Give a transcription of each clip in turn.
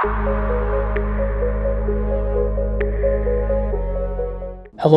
Hello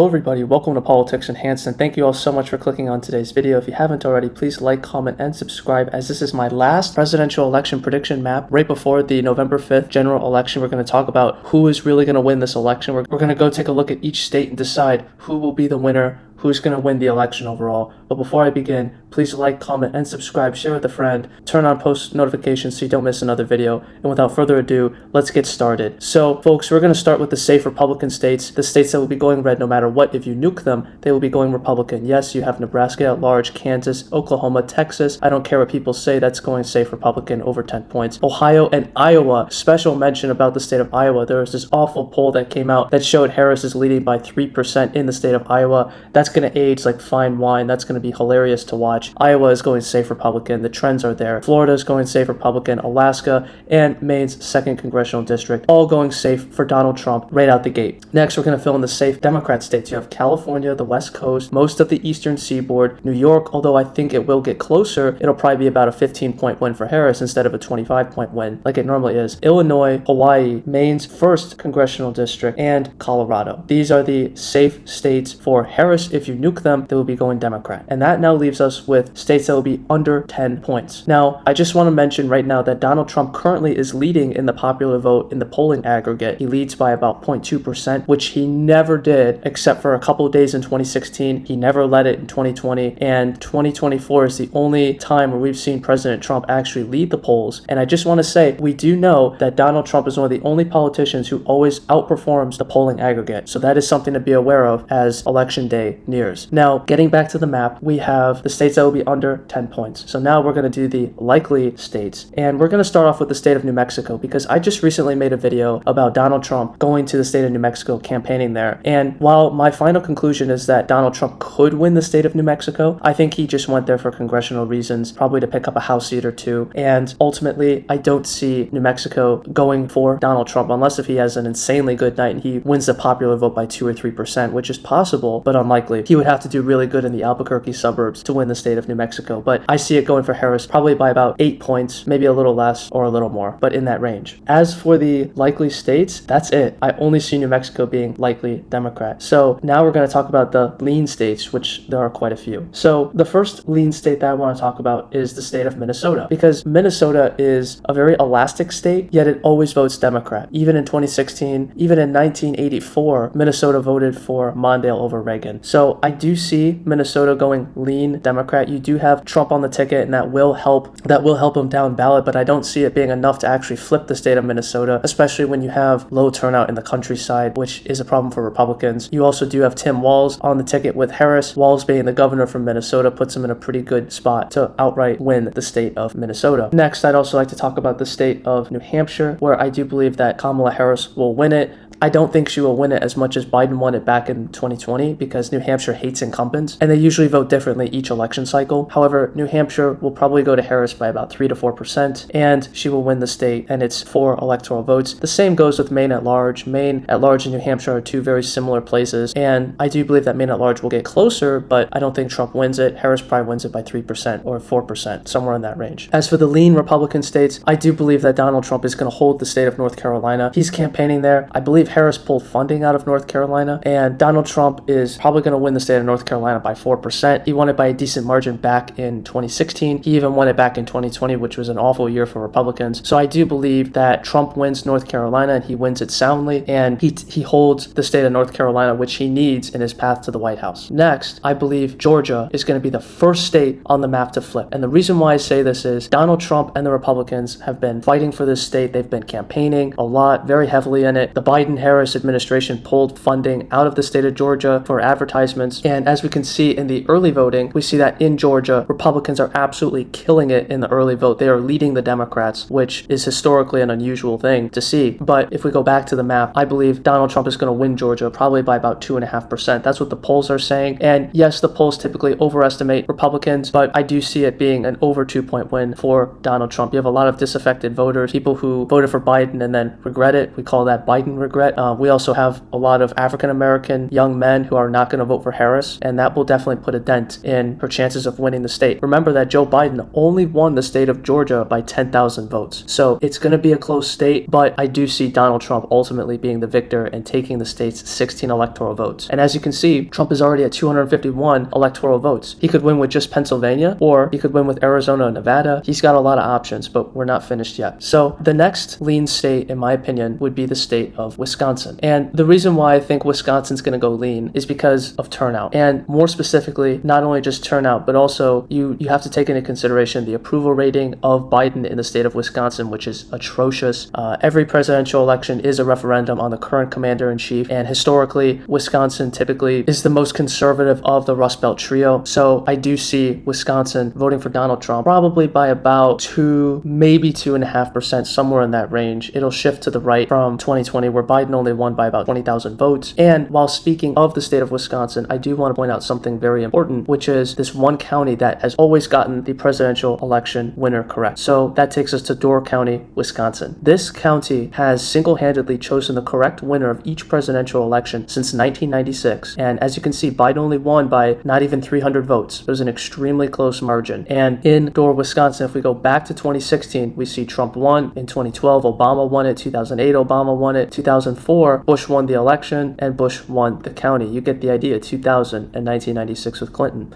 everybody, welcome to Politics Enhanced, and thank you all so much for clicking on today's video. If you haven't already, please like, comment, and subscribe, as this is my last presidential election prediction map right before the November 5th general election. We're going to talk about who is really going to win this election. We're going to go take a look at each state and decide who will be the winner, who's going to win the election overall. But before I begin, please like, comment, and subscribe, share with a friend, turn on post notifications so you don't miss another video. And without further ado, let's get started. So folks, we're going to start with the safe Republican states, the states that will be going red no matter what. If you nuke them, they will be going Republican. Yes, you have Nebraska at large, Kansas, Oklahoma, Texas. I don't care what people say, that's going safe Republican over 10 points. Ohio and Iowa, special mention about the state of Iowa. There was this awful poll that came out that showed Harris is leading by 3% in the state of Iowa. That's going to age like fine wine. That's going to be hilarious to watch. Iowa is going safe Republican. The trends are there. Florida is going safe Republican. Alaska and Maine's 2nd congressional district all going safe for Donald Trump right out the gate. Next, we're going to fill in the safe Democrat states. You have California, the West Coast, most of the Eastern Seaboard, New York, although I think it will get closer. It'll probably be about a 15-point win for Harris instead of a 25-point win like it normally is. Illinois, Hawaii, Maine's 1st congressional district, and Colorado. These are the safe states for Harris. If you nuke them, they will be going Democrat. And that now leaves us with states that will be under 10 points. Now, I just want to mention right now that Donald Trump currently is leading in the popular vote in the polling aggregate. He leads by about 0.2%, which he never did except for a couple of days in 2016. He never led it in 2020, and 2024 is the only time where we've seen President Trump actually lead the polls. And I just want to say, we do know that Donald Trump is one of the only politicians who always outperforms the polling aggregate. So that is something to be aware of as election day nears. Now, getting back to the map, we have the states that will be under 10 points. So now we're going to do the likely states. And we're going to start off with the state of New Mexico, because I just recently made a video about Donald Trump going to the state of New Mexico, campaigning there. And while my final conclusion is that Donald Trump could win the state of New Mexico, I think he just went there for congressional reasons, probably to pick up a House seat or two. And ultimately, I don't see New Mexico going for Donald Trump, unless if he has an insanely good night and he wins the popular vote by 2 or 3%, which is possible, but unlikely. He would have to do really good in the Albuquerque suburbs to win the state of New Mexico. But I see it going for Harris probably by about 8 points, maybe a little less or a little more, but in that range. As for the likely states, that's it. I only see New Mexico being likely Democrat. So now we're going to talk about the lean states, which there are quite a few. So the first lean state that I want to talk about is the state of Minnesota, because Minnesota is a very elastic state, yet it always votes Democrat. Even in 2016, even in 1984, Minnesota voted for Mondale over Reagan. So I do see Minnesota going lean Democrat. You do have Trump on the ticket, and that will help him down ballot, but I don't see it being enough to actually flip the state of Minnesota, especially when you have low turnout in the countryside, which is a problem for Republicans. You also do have Tim Walz on the ticket with Harris. Walz being the governor from Minnesota puts him in a pretty good spot to outright win the state of Minnesota. Next, I'd also like to talk about the state of New Hampshire, where I do believe that Kamala Harris will win it. I don't think she will win it as much as Biden won it back in 2020, because New Hampshire hates incumbents and they usually vote differently each election cycle. However, New Hampshire will probably go to Harris by about 3 to 4%, and she will win the state, and it's 4 electoral votes. The same goes with Maine at large. Maine at large and New Hampshire are 2 very similar places, and I do believe that Maine at large will get closer, but I don't think Trump wins it. Harris probably wins it by 3% or 4%, somewhere in that range. As for the lean Republican states, I do believe that Donald Trump is going to hold the state of North Carolina. He's campaigning there. I believe Harris pulled funding out of North Carolina, and Donald Trump is probably going to win the state of North Carolina by 4%. He won it by a decent margin back in 2016. He even won it back in 2020, which was an awful year for Republicans. So I do believe that Trump wins North Carolina, and he wins it soundly, and he holds the state of North Carolina, which he needs in his path to the White House. Next, I believe Georgia is going to be the first state on the map to flip. And the reason why I say this is Donald Trump and the Republicans have been fighting for this state. They've been campaigning a lot, very heavily in it. The Biden-Harris administration pulled funding out of the state of Georgia for advertisements. And as we can see in the early voting, we see that in Georgia, Republicans are absolutely killing it in the early vote. They are leading the Democrats, which is historically an unusual thing to see. But if we go back to the map, I believe Donald Trump is going to win Georgia probably by about 2.5%. That's what the polls are saying. And yes, the polls typically overestimate Republicans, but I do see it being an over 2-point win for Donald Trump. You have a lot of disaffected voters, people who voted for Biden and then regret it. We call that Biden regret. regret. We also have a lot of African-American young men who are not going to vote for Harris, and that will definitely put a dent in her chances of winning the state. Remember that Joe Biden only won the state of Georgia by 10,000 votes. So it's going to be a close state, but I do see Donald Trump ultimately being the victor and taking the state's 16 electoral votes. And as you can see, Trump is already at 251 electoral votes. He could win with just Pennsylvania, or he could win with Arizona and Nevada. He's got a lot of options, but we're not finished yet. So the next lean state, in my opinion, would be the state of Wisconsin. And the reason why I think Wisconsin's going to go lean is because of turnout. And more specifically, not only just turnout, but also you have to take into consideration the approval rating of Biden in the state of Wisconsin, which is atrocious. Every presidential election is a referendum on the current commander-in-chief, and historically, Wisconsin typically is the most conservative of the Rust Belt trio. So I do see Wisconsin voting for Donald Trump probably by about 2, maybe 2.5%, somewhere in that range. It'll shift to the right from 2020, where Biden only won by about 20,000 votes. And while speaking of the state of Wisconsin, I do want to point out something very important, which is this one county that has always gotten the presidential election winner correct. So that takes us to Door County, Wisconsin. This county has single-handedly chosen the correct winner of each presidential election since 1996. And as you can see, Biden only won by not even 300 votes. It was an extremely close margin. And in Door, Wisconsin, if we go back to 2016, we see Trump won. In 2012, Obama won it. 2008, Obama won it. 2004, Bush won the election, and Bush won the county. You get the idea. 2000 and 1996 with Clinton.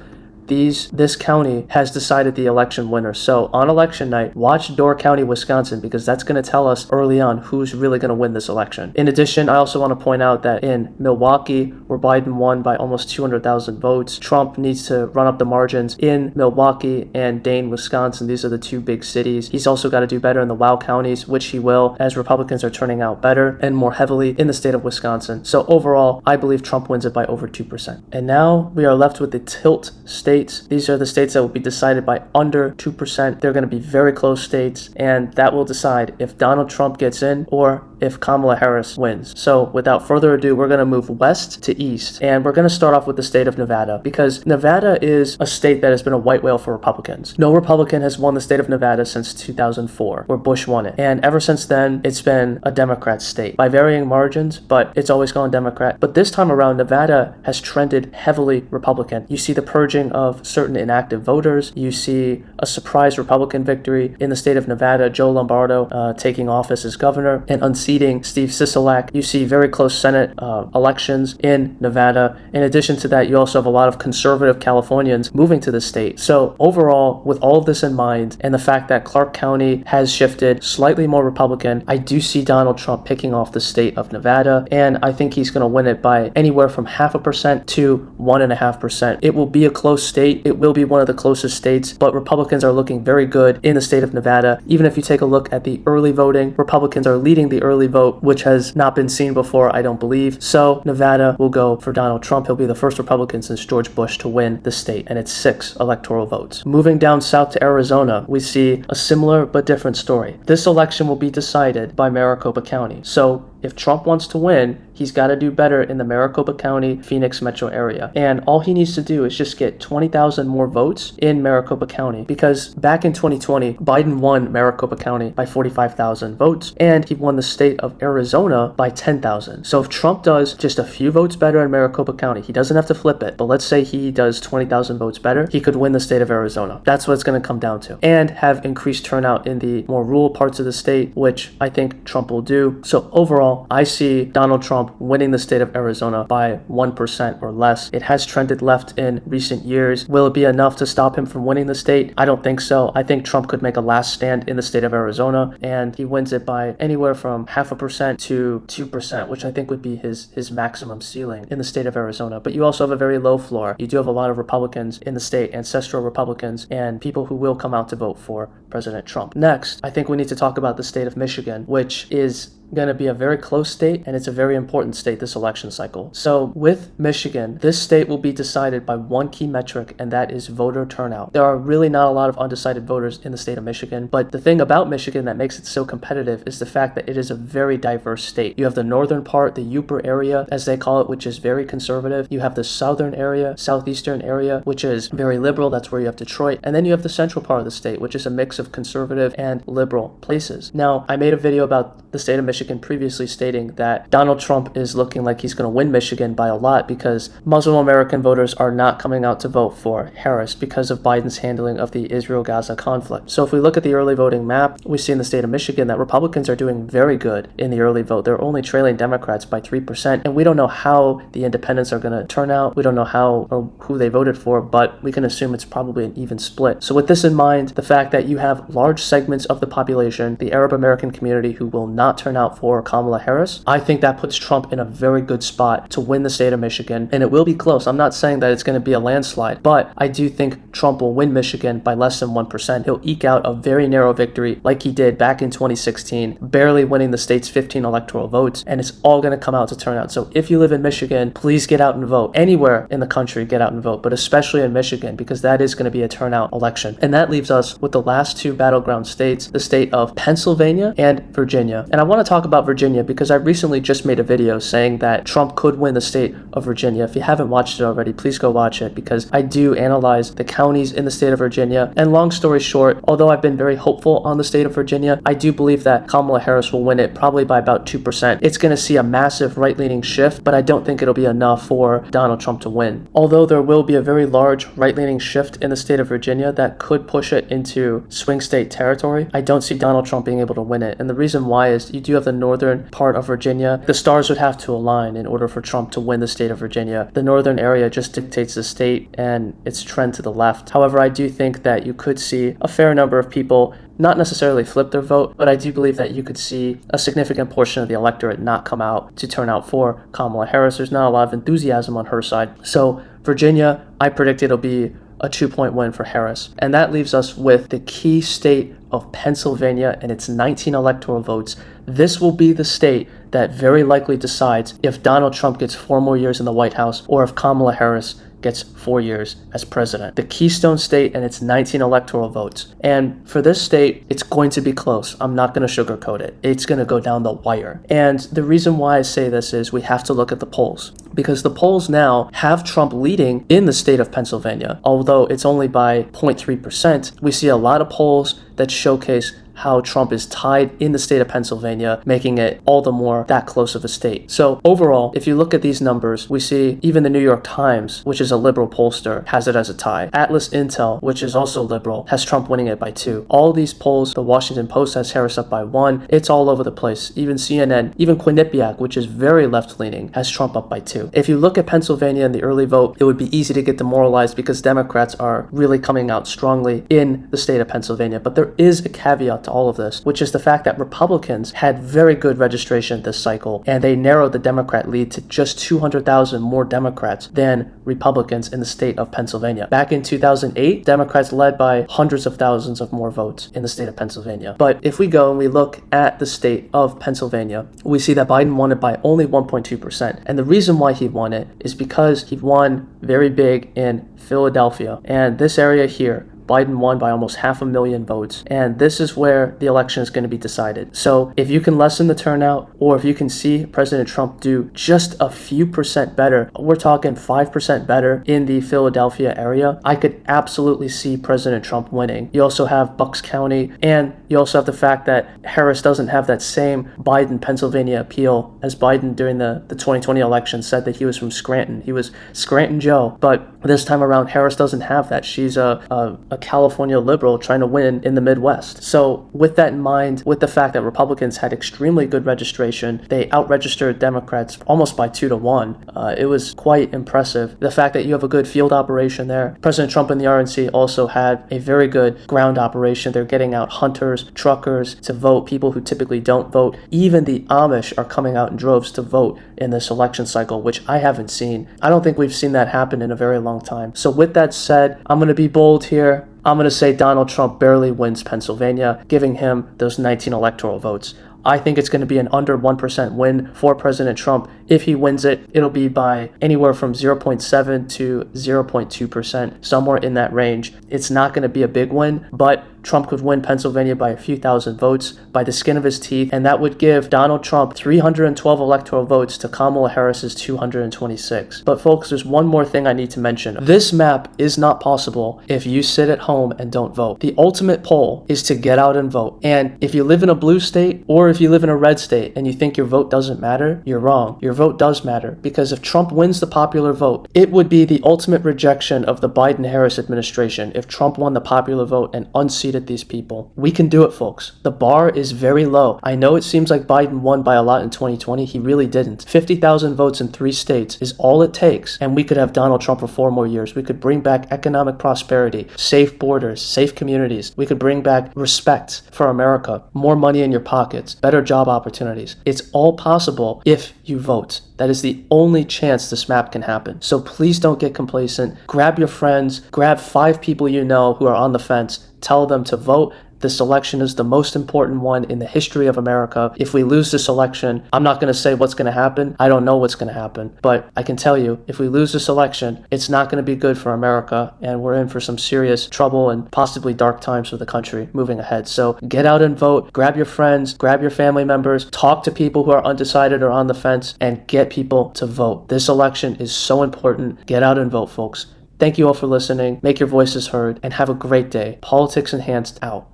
This county has decided the election winner. So on election night, watch Door County, Wisconsin, because that's going to tell us early on who's really going to win this election. In addition, I also want to point out that in Milwaukee, where Biden won by almost 200,000 votes, Trump needs to run up the margins in Milwaukee and Dane, Wisconsin. These are the two big cities. He's also got to do better in the WOW counties, which he will, as Republicans are turning out better and more heavily in the state of Wisconsin. So overall, I believe Trump wins it by over 2%. And now we are left with the tilt states. These are the states that will be decided by under 2%. They're going to be very close states, and that will decide if Donald Trump gets in or if Kamala Harris wins. So without further ado, we're going to move west to east, and we're going to start off with the state of Nevada, because Nevada is a state that has been a white whale for Republicans. No Republican has won the state of Nevada since 2004, where Bush won it. And ever since then, it's been a Democrat state by varying margins, but it's always gone Democrat. But this time around, Nevada has trended heavily Republican. You see the purging of certain inactive voters. You see a surprise Republican victory in the state of Nevada, Joe Lombardo taking office as governor and unseating Steve Sisolak. You see very close Senate elections in Nevada. In addition to that, you also have a lot of conservative Californians moving to the state. So overall, with all of this in mind, and the fact that Clark County has shifted slightly more Republican, I do see Donald Trump picking off the state of Nevada, and I think he's going to win it by anywhere from 0.5% to 1.5%. It will be a close state. It will be one of the closest states, but Republicans are looking very good in the state of Nevada. Even if you take a look at the early voting, Republicans are leading the early vote, which has not been seen before, I don't believe. So Nevada will go for Donald Trump. He'll be the first Republican since George Bush to win the state, and it's 6 electoral votes. Moving down south to Arizona, we see a similar but different story. This election will be decided by Maricopa County. So if Trump wants to win, he's got to do better in the Maricopa County, Phoenix metro area. And all he needs to do is just get 20,000 more votes in Maricopa County, because back in 2020, Biden won Maricopa County by 45,000 votes, and he won the state of Arizona by 10,000. So if Trump does just a few votes better in Maricopa County, he doesn't have to flip it, but let's say he does 20,000 votes better, he could win the state of Arizona. That's what it's going to come down to. And have increased turnout in the more rural parts of the state, which I think Trump will do. So overall, I see Donald Trump winning the state of Arizona by 1% or less. It has trended left in recent years. Will it be enough to stop him from winning the state? I don't think so. I think Trump could make a last stand in the state of Arizona, and he wins it by anywhere from 0.5% to 2%, which I think would be his maximum ceiling in the state of Arizona. But you also have a very low floor. You do have a lot of Republicans in the state, ancestral Republicans, and people who will come out to vote for President Trump. Next, I think we need to talk about the state of Michigan, which is going to be a very close state, and it's a very important state this election cycle. So with Michigan, this state will be decided by one key metric, and that is voter turnout. There are really not a lot of undecided voters in the state of Michigan, but the thing about Michigan that makes it so competitive is the fact that it is a very diverse state. You have the northern part, the Upper area, as they call it, which is very conservative. You have the southern area, southeastern area, which is very liberal. That's where you have Detroit. And then you have the central part of the state, which is a mix of conservative and liberal places. Now, I made a video about the state of Michigan Michigan previously stating that Donald Trump is looking like he's going to win Michigan by a lot because Muslim American voters are not coming out to vote for Harris because of Biden's handling of the Israel-Gaza conflict. So if we look at the early voting map, we see in the state of Michigan that Republicans are doing very good in the early vote. They're only trailing Democrats by 3%, and we don't know how the independents are going to turn out. We don't know how or who they voted for, but we can assume it's probably an even split. So with this in mind, the fact that you have large segments of the population, the Arab American community, who will not turn out for Kamala Harris, I think that puts Trump in a very good spot to win the state of Michigan, and it will be close. I'm not saying that it's going to be a landslide, but I do think Trump will win Michigan by less than 1%. He'll eke out a very narrow victory like he did back in 2016, barely winning the state's 15 electoral votes, and it's all going to come out to turnout. So if you live in Michigan, please get out and vote. Anywhere in the country, get out and vote, but especially in Michigan, because that is going to be a turnout election. And that leaves us with the last two battleground states, the state of Pennsylvania and Virginia. And I want to talk about Virginia because I recently just made a video saying that Trump could win the state of Virginia. If you haven't watched it already, please go watch it because I do analyze the counties in the state of Virginia. And long story short, although I've been very hopeful on the state of Virginia, I do believe that Kamala Harris will win it probably by about 2%. It's going to see a massive right-leaning shift, but I don't think it'll be enough for Donald Trump to win. Although there will be a very large right-leaning shift in the state of Virginia that could push it into swing state territory, I don't see Donald Trump being able to win it. And the reason why is you do have the northern part of Virginia. The stars would have to align in order for Trump to win the state of Virginia. The northern area just dictates the state and its trend to the left. However, I do think that you could see a fair number of people not necessarily flip their vote, but I do believe that you could see a significant portion of the electorate not come out to turn out for Kamala Harris. There's not a lot of enthusiasm on her side. So Virginia, I predict it'll be a 2-point win for Harris. And that leaves us with the key state of Pennsylvania and its 19 electoral votes. This will be the state that very likely decides if Donald Trump gets 4 more years in the White House or if Kamala Harris gets 4 years as president. The Keystone State and its 19 electoral votes. And for this state, it's going to be close. I'm not going to sugarcoat it. It's going to go down the wire. And the reason why I say this is we have to look at the polls, because the polls now have Trump leading in the state of Pennsylvania. Although it's only by 0.3%, we see a lot of polls that showcase how Trump is tied in the state of Pennsylvania, making it all the more that close of a state. So overall, if you look at these numbers, we see even the New York Times, which is a liberal pollster, has it as a tie. Atlas Intel, which is also liberal, has Trump winning it by 2. All these polls, the Washington Post has Harris up by 1. It's all over the place. Even CNN, even Quinnipiac, which is very left-leaning, has Trump up by 2. If you look at Pennsylvania in the early vote, it would be easy to get demoralized because Democrats are really coming out strongly in the state of Pennsylvania. But there is a caveat to all of this, which is the fact that Republicans had very good registration this cycle, and they narrowed the Democrat lead to just 200,000 more Democrats than Republicans in the state of Pennsylvania. Back in 2008, Democrats led by hundreds of thousands of more votes in the state of Pennsylvania. But if we go and we look at the state of Pennsylvania, we see that Biden won it by only 1.2%. And the reason why he won it is because he won very big in Philadelphia. And this area here, Biden won by almost 500,000 votes, and this is where the election is going to be decided. So if you can lessen the turnout, or if you can see President Trump do just a few percent better, we're talking 5% better in the Philadelphia area, I could absolutely see President Trump winning. You also have Bucks County, and you also have the fact that Harris doesn't have that same Biden Pennsylvania appeal as Biden during the 2020 election said that he was from Scranton. He was Scranton Joe, but this time around Harris doesn't have that. She's a California liberal trying to win in the Midwest. So with that in mind, with the fact that Republicans had extremely good registration, they out-registered Democrats almost by 2-1. It was quite impressive. The fact that you have a good field operation there. President Trump and the RNC also had a very good ground operation. They're getting out hunters, truckers to vote, people who typically don't vote. Even the Amish are coming out in droves to vote in this election cycle, which I haven't seen. I don't think we've seen that happen in a very long time. So with that said, I'm going to be bold here. I'm going to say Donald Trump barely wins Pennsylvania, giving him those 19 electoral votes. I think it's going to be an under 1% win for President Trump. If he wins it, it'll be by anywhere from 0.7 to 0.2%, somewhere in that range. It's not going to be a big win, but Trump could win Pennsylvania by a few thousand votes, by the skin of his teeth, and that would give Donald Trump 312 electoral votes to Kamala Harris's 226. But folks, there's one more thing I need to mention. This map is not possible if you sit at home and don't vote. The ultimate poll is to get out and vote. And if you live in a blue state or if you live in a red state and you think your vote doesn't matter, you're wrong. Your vote does matter, because if Trump wins the popular vote, it would be the ultimate rejection of the Biden-Harris administration if Trump won the popular vote and unseated these people. We can do it, folks. The bar is very low. I know it seems like Biden won by a lot in 2020. He really didn't. 50,000 votes in 3 states is all it takes, and we could have Donald Trump for 4 more years. We could bring back economic prosperity, safe borders, safe communities. We could bring back respect for America, more money in your pockets, better job opportunities. It's all possible if you vote. That is the only chance this map can happen. So please don't get complacent. Grab your friends, grab 5 people you know who are on the fence, tell them to vote. This election is the most important one in the history of America. If we lose this election, I'm not going to say what's going to happen. I don't know what's going to happen. But I can tell you, if we lose this election, it's not going to be good for America. And we're in for some serious trouble and possibly dark times for the country moving ahead. So get out and vote. Grab your friends, grab your family members, talk to people who are undecided or on the fence, and get people to vote. This election is so important. Get out and vote, folks. Thank you all for listening. Make your voices heard and have a great day. Politics Enhanced out.